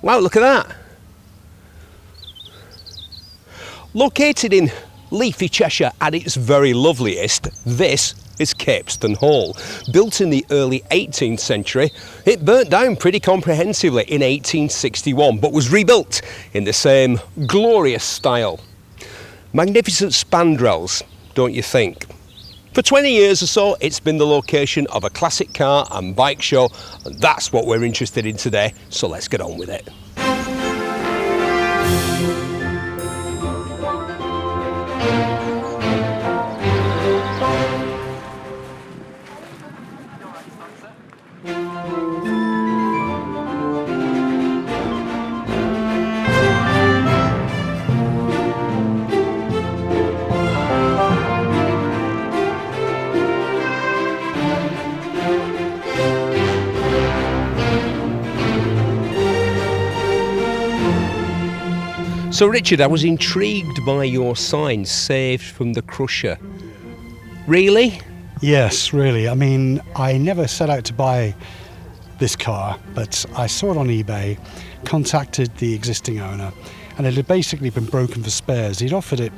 Wow, look at that. Located in leafy Cheshire at its very loveliest, this is Capesthorne Hall. Built in the early 18th century, it burnt down pretty comprehensively in 1861, but was rebuilt in the same glorious style. Magnificent spandrels, don't you think? For 20 years or so, it's been the location of a classic car and bike show, and that's what we're interested in today, so let's get on with it. So Richard, I was intrigued by your sign, saved from the crusher. Really? Yes, really. I mean, I never set out to buy this car, but I saw it on eBay, contacted the existing owner, and it had basically been broken for spares. He'd offered it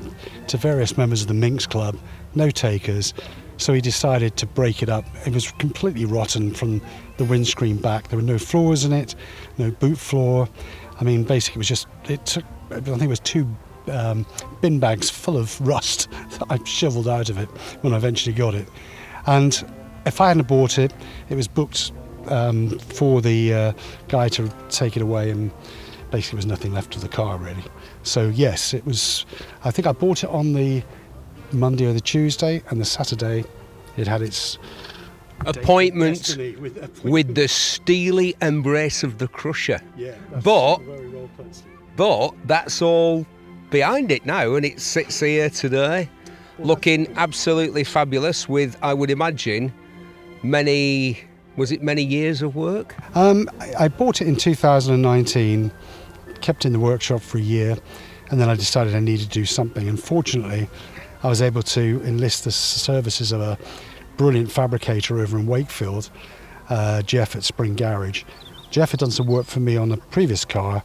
to various members of the Minx Club, no takers, so he decided to break it up. It was completely rotten from the windscreen back. There were no floors in it, no boot floor. I mean, basically it took, I think it was 2 bin bags full of rust that I shoveled out of it when I eventually got it. And if I hadn't bought it, it was booked for the guy to take it away, and basically there was nothing left of the car really. So yes, it was, I think I bought it on the Monday or the Tuesday, and the Saturday it had its appointment with the steely embrace of the crusher. Yeah, that's but very well put, Steve. But that's all behind it now, and it sits here today looking absolutely fabulous with, I would imagine, many years of work? I bought it in 2019, kept it in the workshop for a year, and then I decided I needed to do something. And fortunately, I was able to enlist the services of a brilliant fabricator over in Wakefield, Jeff at Spring Garage. Jeff had done some work for me on a previous car,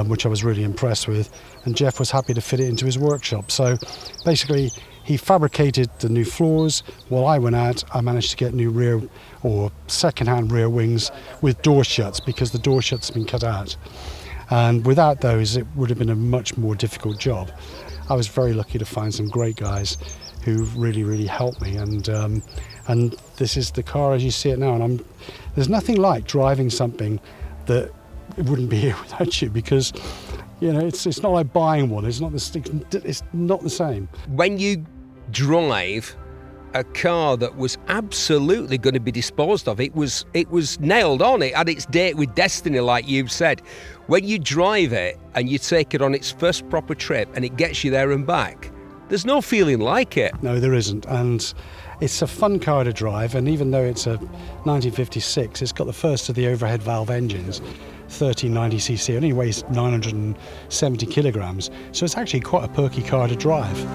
which I was really impressed with, and Jeff was happy to fit it into his workshop. So basically he fabricated the new floors while I went out. I managed to get new rear or second-hand rear wings with door shuts, because the door shuts have been cut out, and without those it would have been a much more difficult job. I was very lucky to find some great guys who really helped me, and this is the car as you see it now. And there's nothing like driving something that it wouldn't be here without you, because you know it's not like buying one. It's not the same. When you drive a car that was absolutely going to be disposed of, it was nailed on. It had its date with destiny, like you've said. When you drive it and you take it on its first proper trip and it gets you there and back, there's no feeling like it. No, there isn't. And it's a fun car to drive, and even though it's a 1956, it's got the first of the overhead valve engines, 1390cc. It only weighs 970 kilograms, so it's actually quite a perky car to drive.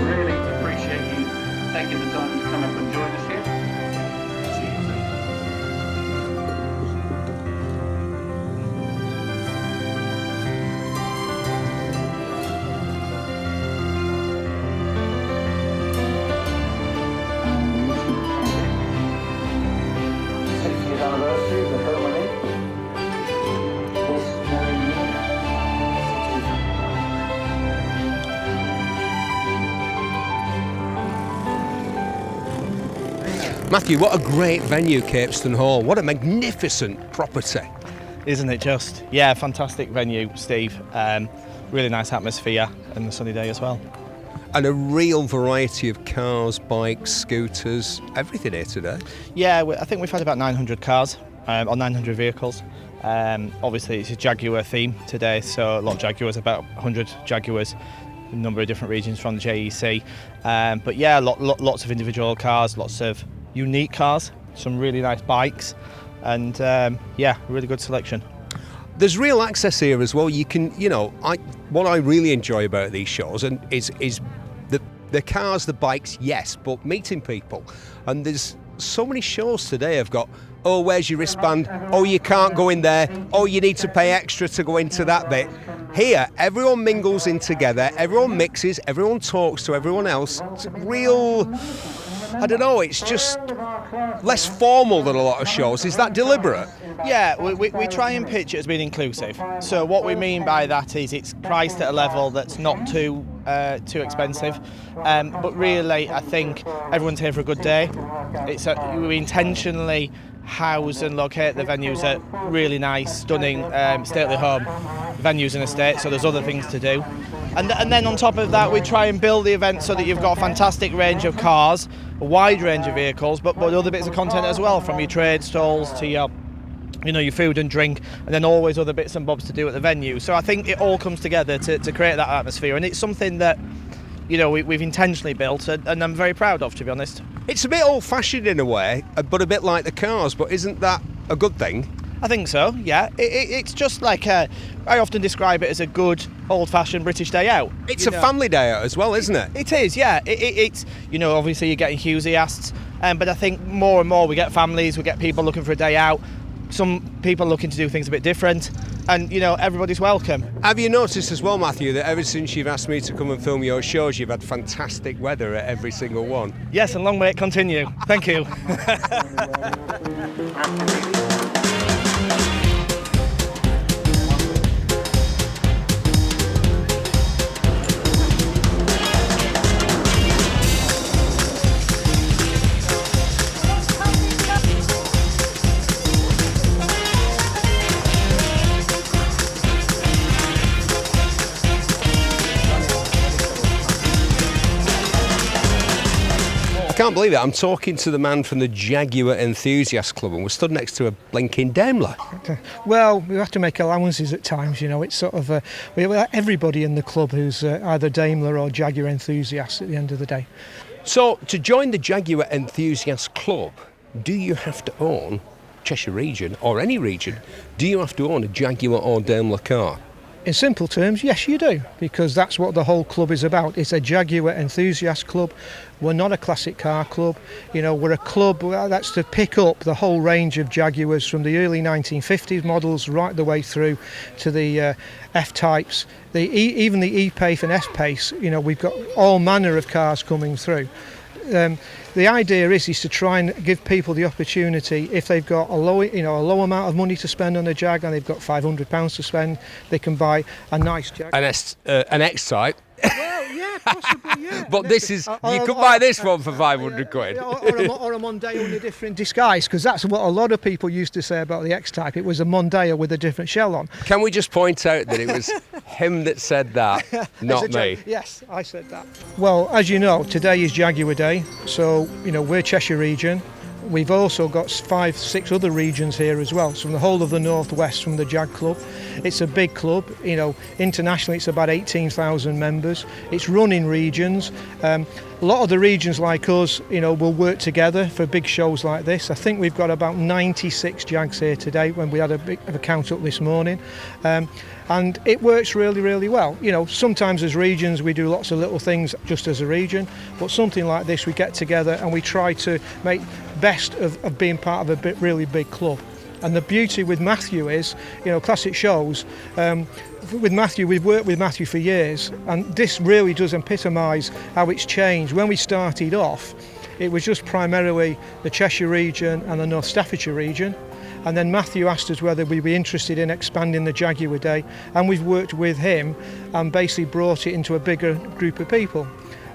Really appreciate you taking the time to come up and join us here. Anniversary of the filming. This very year. Matthew, what a great venue, Capesthorne Hall. What a magnificent property. Isn't it just? Yeah, fantastic venue, Steve. Really nice atmosphere and a sunny day as well. And a real variety of cars, bikes, scooters, everything here today. Yeah, I think we've had about 900 cars, or 900 vehicles. Obviously it's a Jaguar theme today, so a lot of Jaguars, about 100 Jaguars, a number of different regions from the JEC. But yeah, lots of individual cars, lots of unique cars, some really nice bikes, and yeah, really good selection. There's real access here as well. You can, what I really enjoy about these shows is the cars, the bikes, yes, but meeting people. And there's so many shows today have got, oh, where's your wristband? Oh, you can't go in there. Oh, you need to pay extra to go into that bit. Here, everyone mingles in together, everyone mixes, everyone talks to everyone else. It's real, I don't know, it's just less formal than a lot of shows. Is that deliberate? Yeah, we try and pitch it as being inclusive. So what we mean by that is it's priced at a level that's not too expensive. But really, I think everyone's here for a good day. We intentionally house and locate the venues at really nice, stunning, stately home venues and estates, so there's other things to do. And then on top of that, we try and build the event so that you've got a fantastic range of cars, a wide range of vehicles, but other bits of content as well, from your trade stalls to your food and drink, and then always other bits and bobs to do at the venue. So I think it all comes together to create that atmosphere, and it's something that we've intentionally built, and I'm very proud of, to be honest. It's a bit old-fashioned in a way, but a bit like the cars, but isn't that a good thing? I think so, yeah. It's just like, I often describe it as a good old-fashioned British day out. It's a family day out as well, isn't it? It is, yeah. It's, obviously you're getting enthusiasts, but I think more and more we get families, we get people looking for a day out, some people looking to do things a bit different, and everybody's welcome. Have you noticed as well, Matthew, that ever since you've asked me to come and film your shows, you've had fantastic weather at every single one? Yes, and long may it continue. Thank you. I can't believe it. I'm talking to the man from the Jaguar Enthusiast Club, and we're stood next to a blinking Daimler. Well, we have to make allowances at times, It's sort of we have everybody in the club who's either Daimler or Jaguar enthusiast at the end of the day. So, to join the Jaguar Enthusiast Club, do you have to own Cheshire region, or any region? Do you have to own a Jaguar or Daimler car? In simple terms, yes, you do, because that's what the whole club is about. It's a Jaguar enthusiast club. We're not a classic car club. We're a club that's to pick up the whole range of Jaguars from the early 1950s models right the way through to the F-types, even the E-Pace and S-Pace. We've got all manner of cars coming through. The idea is to try and give people the opportunity, if they've got a low amount of money to spend on a Jag and they've got £500 to spend, they can buy a nice Jag. An X-Type. Well, yeah, possibly, yeah. But this is, you could buy this one for 500 quid. Or a Mondeo in a different disguise, because that's what a lot of people used to say about the X-Type. It was a Mondeo with a different shell on. Can we just point out that it was him that said that, not me? Yes, I said that. Well, as you know, today is Jaguar Day, so, we're Cheshire region. We've also got 5-6 other regions here as well, so from the whole of the northwest from the Jag Club. It's a big club, internationally it's about 18,000 members. It's run in regions. A lot of the regions like us, will work together for big shows like this. I think we've got about 96 Jags here today when we had a bit of a count up this morning. And it works really, really well. Sometimes as regions we do lots of little things just as a region, but something like this we get together and we try to make best of being part of a really big club. And the beauty with Matthew is, classic shows, with Matthew, we've worked with Matthew for years, and this really does epitomise how it's changed. When we started off, it was just primarily the Cheshire region and the North Staffordshire region. And then Matthew asked us whether we'd be interested in expanding the Jaguar Day, and we've worked with him and basically brought it into a bigger group of people.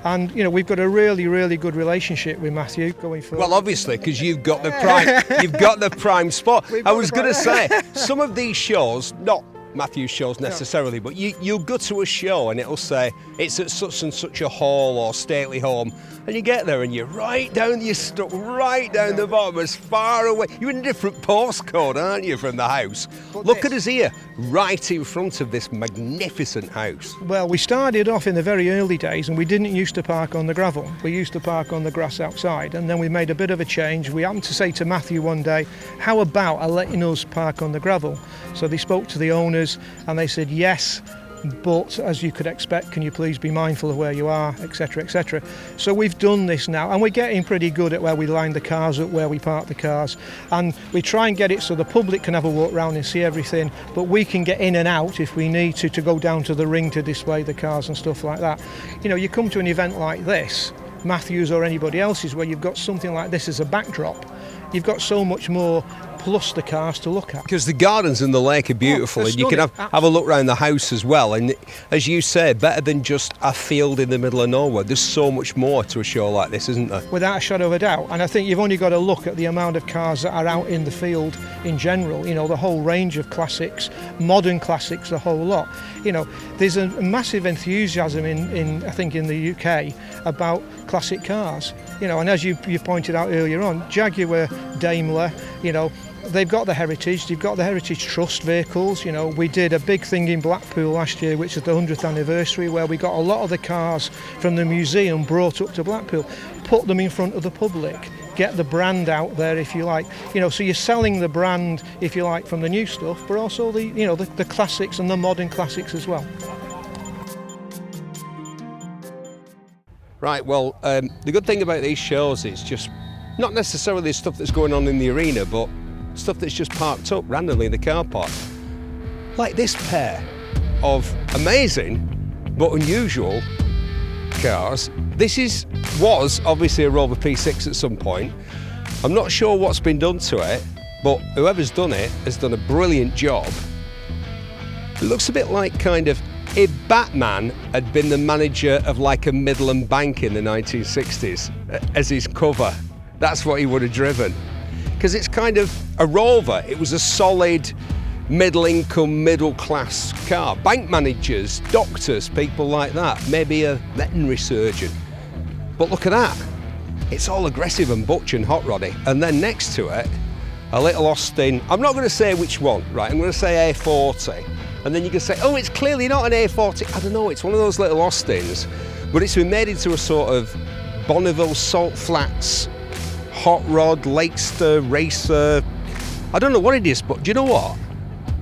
And we've got a really, really good relationship with Matthew going forward. Well, obviously, because you've got the prime, you've got the prime spot. I was going to say, some of these shows, not Matthew's shows necessarily, but you'll go to a show and it'll say it's at such and such a hall or stately home, and you get there and you're stuck right down the bottom, as far away. You're in a different postcode, aren't you, from the house? Look at us here, right in front of this magnificent house. Well, we started off in the very early days and we didn't used to park on the gravel. We used to park on the grass outside, and then we made a bit of a change. We happened to say to Matthew one day, how about letting us park on the gravel? So they spoke to the owners and they said yes, but as you could expect, can you please be mindful of where you are, etc, etc. So we've done this now, and we're getting pretty good at where we line the cars up, where we park the cars, and we try and get it so the public can have a walk round and see everything, but we can get in and out if we need to go down to the ring to display the cars and stuff like that. You know, you come to an event like this, Matthews or anybody else's, where you've got something like this as a backdrop, you've got so much more plus the cars to look at. Because the gardens and the lake are beautiful, and you can have a look around the house as well. And as you say, better than just a field in the middle of nowhere. There's so much more to a show like this, isn't there? Without a shadow of a doubt. And I think you've only got to look at the amount of cars that are out in the field in general. You know, the whole range of classics, modern classics, the whole lot. You know, there's a massive enthusiasm in I think in the UK about classic cars. You know, and as you pointed out earlier on, Jaguar, Daimler, you know, they've got the heritage, they've got the Heritage Trust vehicles. You know, we did a big thing in Blackpool last year, which is the 100th anniversary, where we got a lot of the cars from the museum brought up to Blackpool, put them in front of the public, get the brand out there, if you like. You know, so you're selling the brand, if you like, from the new stuff, but also the, you know, the classics and the modern classics as well. Right, well, the good thing about these shows is just not necessarily stuff that's going on in the arena, but stuff that's just parked up randomly in the car park. Like this pair of amazing but unusual cars. This was obviously a Rover P6 at some point. I'm not sure what's been done to it, but whoever's done it has done a brilliant job. It looks a bit like kind of if Batman had been the manager of like a Midland bank in the 1960s as his cover. That's what he would have driven. Because it's kind of a Rover. It was a solid middle-income, middle-class car. Bank managers, doctors, people like that. Maybe a veterinary surgeon. But look at that. It's all aggressive and butch and hot roddy. And then next to it, a little Austin. I'm not going to say which one, right? I'm going to say A40. And then you can say, oh, it's clearly not an A40. I don't know, it's one of those little Austins. But it's been made into a sort of Bonneville Salt Flats hot rod, Lakester, racer. I don't know what it is, but do you know what?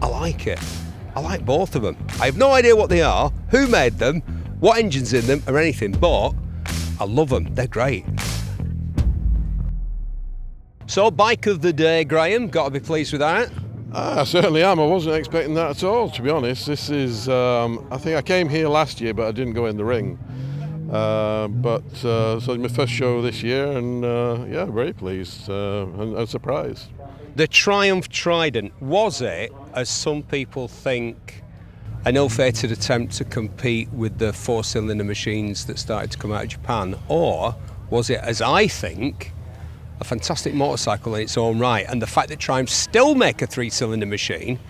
I like it. I like both of them. I have no idea what they are, who made them, what engine's in them, or anything, but I love them. They're great. So, bike of the day, Graham. Got to be pleased with that. I certainly am. I wasn't expecting that at all, to be honest. This is, I think I came here last year, but I didn't go in the ring. So it's my first show this year, and yeah, very pleased and surprised. The Triumph Trident, was it, as some people think, an ill-fated attempt to compete with the four-cylinder machines that started to come out of Japan, or was it, as I think, a fantastic motorcycle in its own right? And the fact that Triumph still make a three-cylinder machine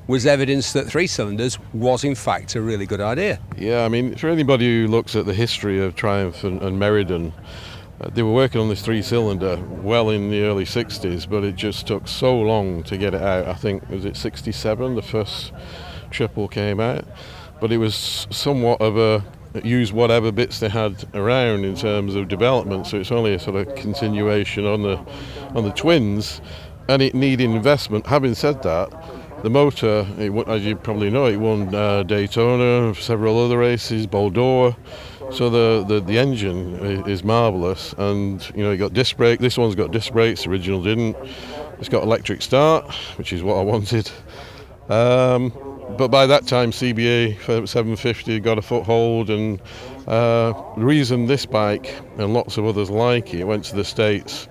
was evidence that three cylinders was in fact a really good idea. Yeah, I mean, for anybody who looks at the history of Triumph and Meriden, they were working on this three-cylinder well in the early 60s, but it just took so long to get it out. I think, was it 67, the first triple came out? But it was somewhat of a use whatever bits they had around in terms of development, so it's only a sort of continuation on the twins, and it needed investment. Having said that, the motor, as you probably know, it won Daytona, several other races, Bordeaux. So the engine is marvellous, and you know, it got disc brake. This one's got disc brakes. The original didn't. It's got electric start, which is what I wanted. But by that time, CBA 750 got a foothold, and the reason this bike and lots of others like it went to the States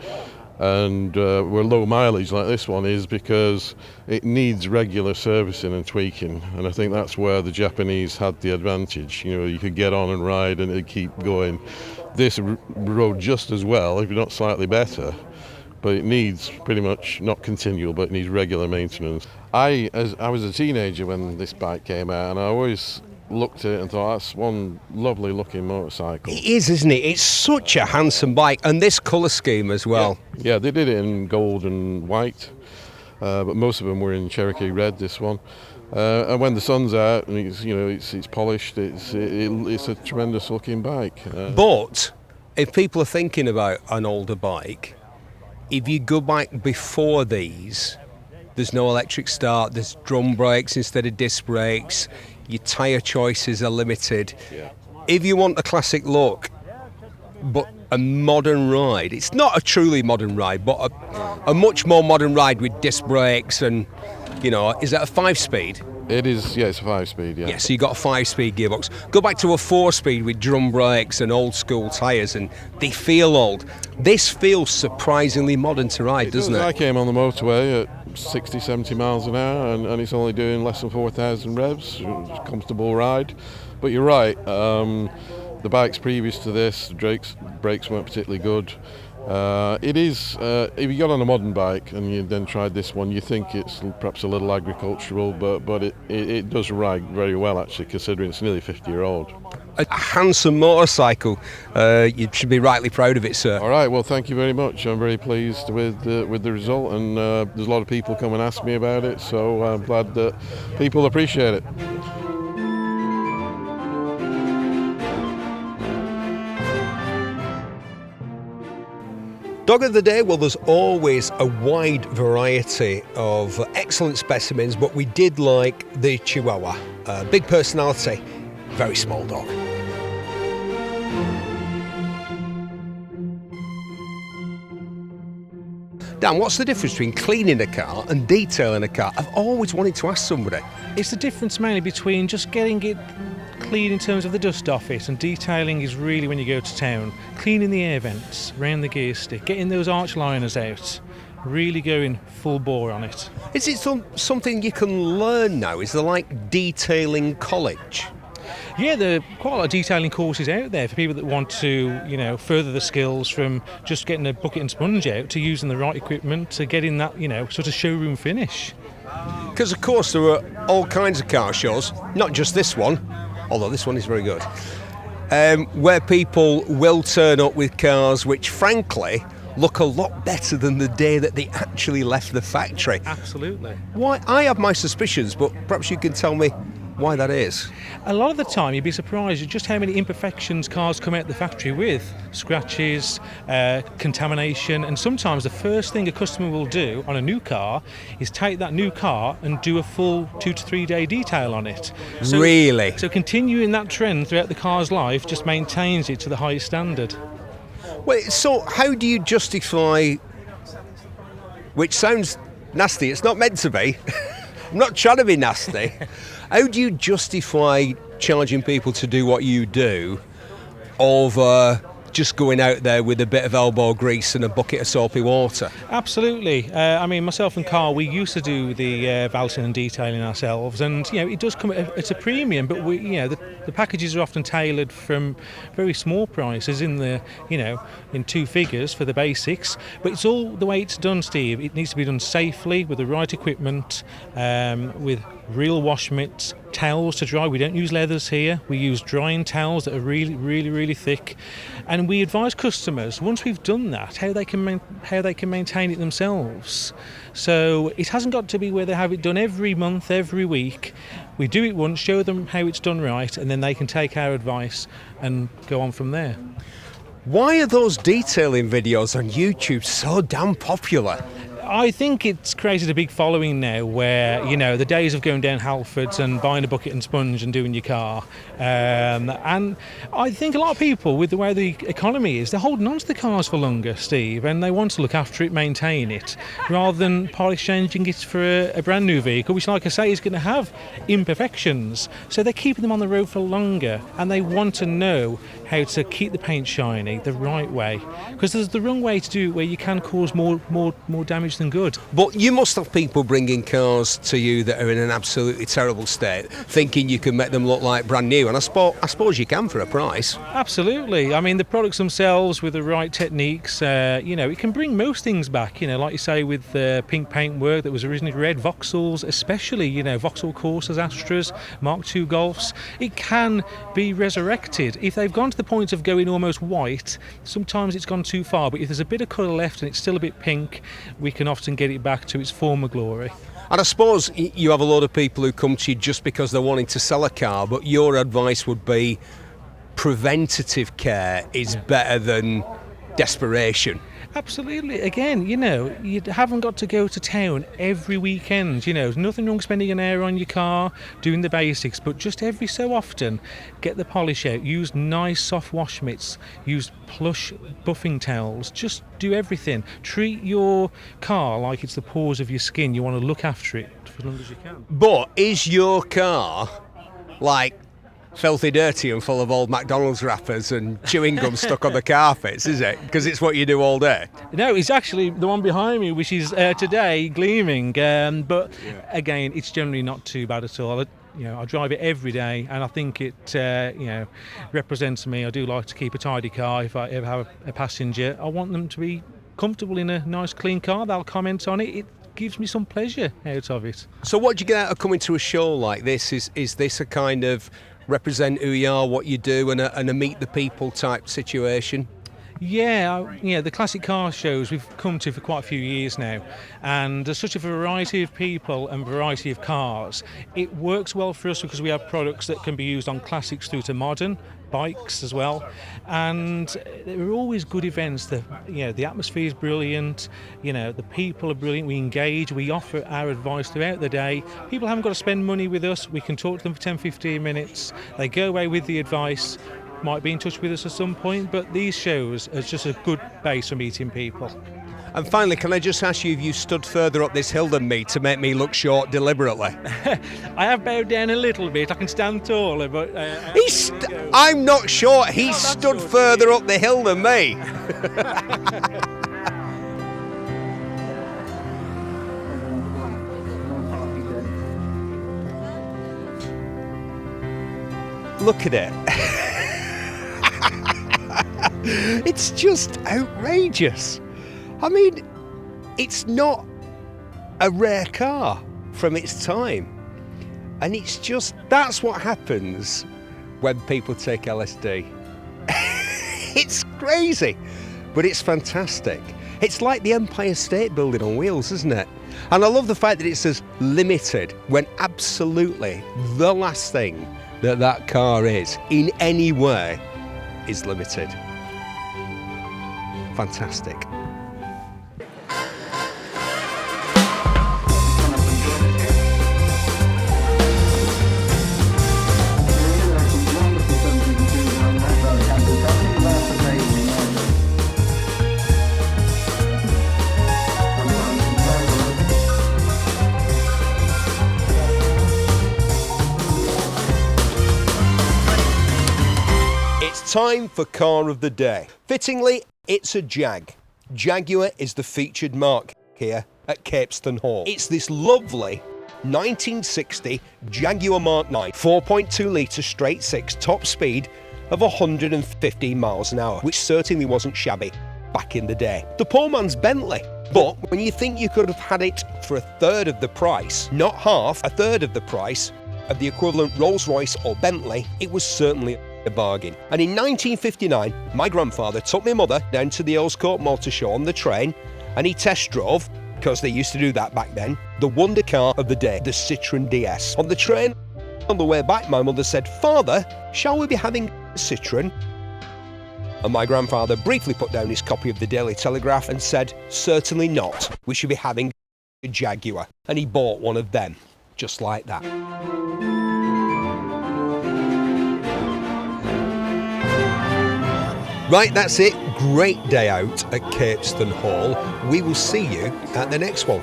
and were low mileage like this one is because it needs regular servicing and tweaking, and I think that's where the Japanese had the advantage. You know, you could get on and ride and it'd keep going. This rode just as well, if not slightly better, but it needs pretty much, not continual, but it needs regular maintenance. I was a teenager when this bike came out, and I always looked at it and thought, that's one lovely looking motorcycle. It is, isn't it? It's such a handsome bike, and this colour scheme as well. Yeah, they did it in gold and white, but most of them were in Cherokee red, this one. And when the sun's out and it's polished, it's a tremendous looking bike. But if people are thinking about an older bike, if you go back before these, there's no electric start, there's drum brakes instead of disc brakes, your tyre choices are limited. Yeah. If you want a classic look, but a modern ride, it's not a truly modern ride, but a much more modern ride with disc brakes and, is that a 5-speed? It is, yeah, it's a 5-speed, yeah. Yeah, so you got a 5-speed gearbox. Go back to a 4-speed with drum brakes and old school tyres, and they feel old. This feels surprisingly modern to ride, doesn't it? I came on the motorway at 60, 70 miles an hour, and it's only doing less than 4,000 revs. It's a comfortable ride. But you're right, the bikes previous to this, the brakes weren't particularly good. It is, if you got on a modern bike and you then tried this one, you think it's perhaps a little agricultural, but it does ride very well, actually, considering it's nearly 50-year-old. A handsome motorcycle. You should be rightly proud of it, sir. All right, well, thank you very much. I'm very pleased with the result, and there's a lot of people come and ask me about it, so I'm glad that people appreciate it. Dog of the day, well, there's always a wide variety of excellent specimens, but we did like the Chihuahua. Big personality, very small dog. Dan, what's the difference between cleaning a car and detailing a car? I've always wanted to ask somebody. It's the difference mainly between just getting it clean in terms of the dust off it, and detailing is really when you go to town. Cleaning the air vents, around the gear stick, getting those arch liners out, really going full bore on it. Is it something you can learn now? Is there like detailing college? Yeah, there are quite a lot of detailing courses out there for people that want to, further the skills from just getting a bucket and sponge out to using the right equipment to getting that, sort of showroom finish. Because, of course, there are all kinds of car shows, not just this one, although this one is very good, where people will turn up with cars which, frankly, look a lot better than the day that they actually left the factory. Absolutely. Why? I have my suspicions, but perhaps you can tell me why that is. A lot of the time you'd be surprised at just how many imperfections cars come out the factory with. Scratches, contamination, and sometimes the first thing a customer will do on a new car is take that new car and do a full 2 to 3 day detail on it. Really? So continuing that trend throughout the car's life just maintains it to the highest standard. Well, so how do you justify, which sounds nasty, it's not meant to be, I'm not trying to be nasty, how do you justify charging people to do what you do over just going out there with a bit of elbow grease and a bucket of soapy water? Absolutely. Myself and Carl, we used to do the valsing and detailing ourselves, and it does come at a premium. But the packages are often tailored from very small prices in in 2 figures for the basics. But it's all the way it's done, Steve. It needs to be done safely with the right equipment, with real wash mitts, towels to dry. We don't use leathers here. We use drying towels that are really, really, really thick. And we advise customers, once we've done that, how they can maintain it themselves. So it hasn't got to be where they have it done every month, every week. We do it once, show them how it's done right, and then they can take our advice and go on from there. Why are those detailing videos on YouTube so damn popular? I think it's created a big following now where, the days of going down Halfords and buying a bucket and sponge and doing your car. And I think a lot of people, with the way the economy is, they're holding on to the cars for longer, Steve, and they want to look after it, maintain it, rather than part exchanging it for a brand new vehicle, which, like I say, is going to have imperfections. So they're keeping them on the road for longer, and they want to know how to keep the paint shiny the right way. Because there's the wrong way to do it where you can cause more damage used and good. But you must have people bringing cars to you that are in an absolutely terrible state, thinking you can make them look like brand new, and I suppose you can for a price. Absolutely. I mean, the products themselves with the right techniques, it can bring most things back, like you say with pink paintwork that was originally red, Vauxhalls especially, Vauxhall Corsas, Astras, Mark II Golfs. It can be resurrected. If they've gone to the point of going almost white, sometimes it's gone too far, but if there's a bit of colour left and it's still a bit pink, we can often get it back to its former glory. And I suppose you have a lot of people who come to you just because they're wanting to sell a car, but your advice would be preventative care is better than desperation. Absolutely. Again, you haven't got to go to town every weekend. There's nothing wrong spending an hour on your car, doing the basics, but just every so often, get the polish out, use nice soft wash mitts, use plush buffing towels, just do everything. Treat your car like it's the pores of your skin. You want to look after it for as long as you can. But is your car like filthy dirty and full of old McDonald's wrappers and chewing gum stuck on the carpets, is it? Because it's what you do all day. No, it's actually the one behind me, which is today gleaming. But again, it's generally not too bad at all. I drive it every day, and I think it, represents me. I do like to keep a tidy car. If I ever have a passenger, I want them to be comfortable in a nice, clean car. They'll comment on it. It gives me some pleasure out of it. So, what do you get out of coming to a show like this? Is this a kind of represent who you are, what you do, and a meet the people type situation? Yeah, the classic car shows we've come to for quite a few years now, and there's such a variety of people and variety of cars. It works well for us because we have products that can be used on classics through to modern bikes as well, and there are always good events. The atmosphere is brilliant, the people are brilliant. We engage, we offer our advice throughout the day. People haven't got to spend money with us. We can talk to them for 10-15 minutes. They go away with the advice, might be in touch with us at some point, but these shows are just a good base for meeting people. And finally, can I just ask you if you stood further up this hill than me to make me look short deliberately? I have bowed down a little bit. I can stand taller, but I'm not short. He stood further up the hill than me. Look at it. It's just outrageous. I mean, it's not a rare car from its time. And it's just, that's what happens when people take LSD. It's crazy, but it's fantastic. It's like the Empire State Building on wheels, isn't it? And I love the fact that it says limited, when absolutely the last thing that car is, in any way, is limited. Fantastic. Time for Car of the Day. Fittingly, it's a Jag. Jaguar is the featured mark here at Capesthorne Hall. It's this lovely 1960 Jaguar Mark 9, 4.2 litre straight six, top speed of 115 miles an hour, which certainly wasn't shabby back in the day. The poor man's Bentley. But when you think you could have had it for a third of the price, not half, a third of the price of the equivalent Rolls-Royce or Bentley, it was certainly a bargain. And in 1959, my grandfather took my mother down to the Earls Court Motor Show on the train, and he test drove, because they used to do that back then, the wonder car of the day, the Citroën DS. On the train, on the way back, my mother said, "Father, shall we be having a Citroën?" And my grandfather briefly put down his copy of the Daily Telegraph and said, "Certainly not. We should be having a Jaguar." And he bought one of them, just like that. Right, that's it. Great day out at Capesthorne Hall. We will see you at the next one.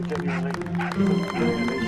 Genuinely.